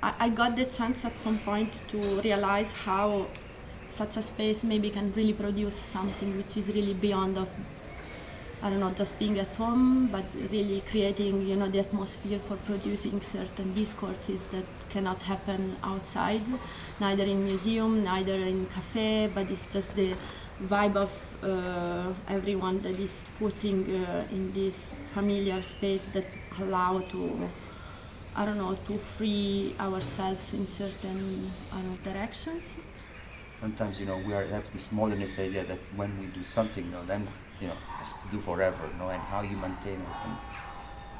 I got the chance at some point to realize how such a space maybe can really produce something which is really beyond of, I don't know, just being at home, but really creating, the atmosphere for producing certain discourses that cannot happen outside, neither in museum, neither in cafe, but it's just the vibe of everyone that is putting in this familiar space that allow to, to free ourselves in certain directions. Sometimes, we have this modernist idea that when we do something, then, it has to do forever, and how you maintain it.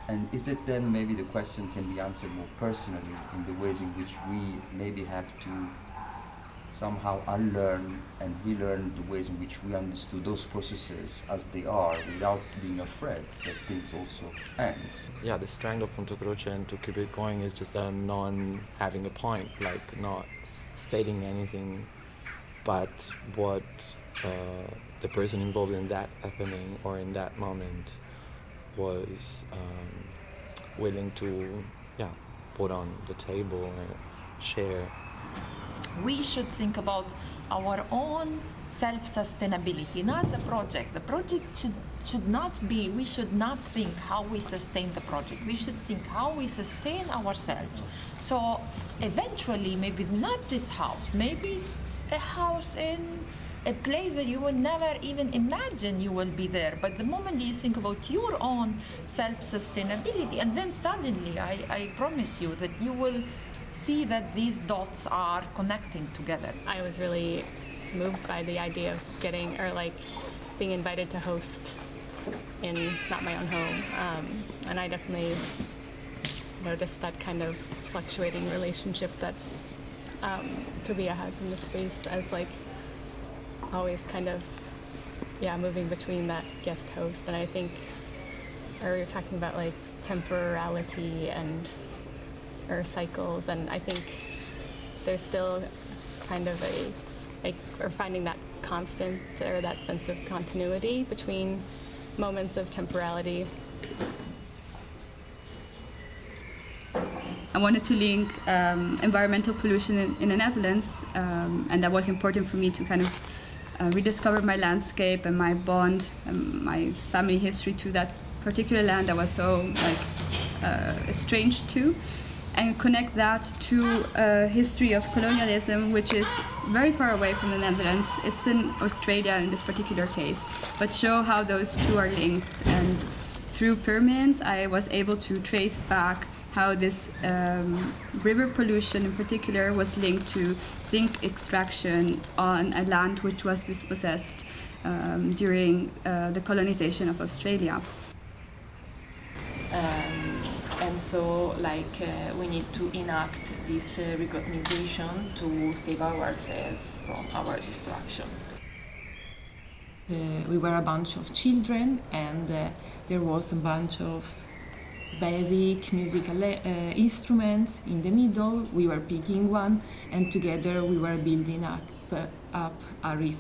And is it then maybe the question can be answered more personally in the ways in which we maybe have to somehow unlearn and relearn the ways in which we understood those processes as they are without being afraid that things also end? Yeah, the strength of Punto Croce and to keep it going is just non-having a point, like not stating anything but what the person involved in that happening or in that moment was willing to put on the table and share. We should think about our own self-sustainability, not the project. The project should not be, we should not think how we sustain the project. We should think how we sustain ourselves. So eventually, maybe not this house, maybe a house in a place that you would never even imagine you will be there. But the moment you think about your own self-sustainability, and then suddenly, I promise you that you will see that these dots are connecting together. I was really moved by the idea of being invited to host in not my own home. And I definitely noticed that kind of fluctuating relationship that Tobias has in the space as always kind of moving between that guest host. And I think we were talking about temporality and or cycles, and I think there's still kind of or finding that constant or that sense of continuity between moments of temporality. I wanted to link environmental pollution in the Netherlands, and that was important for me to kind of rediscover my landscape and my bond and my family history to that particular land that was so estranged to, and connect that to a history of colonialism, which is very far away from the Netherlands. It's in Australia in this particular case, but show how those two are linked. And through pyramids, I was able to trace back how this river pollution in particular was linked to zinc extraction on a land which was dispossessed during the colonization of Australia. And so, we need to enact this recosmization to save ourselves from our destruction. We were a bunch of children, and there was a bunch of basic musical instruments in the middle. We were picking one, and together we were building up a riff.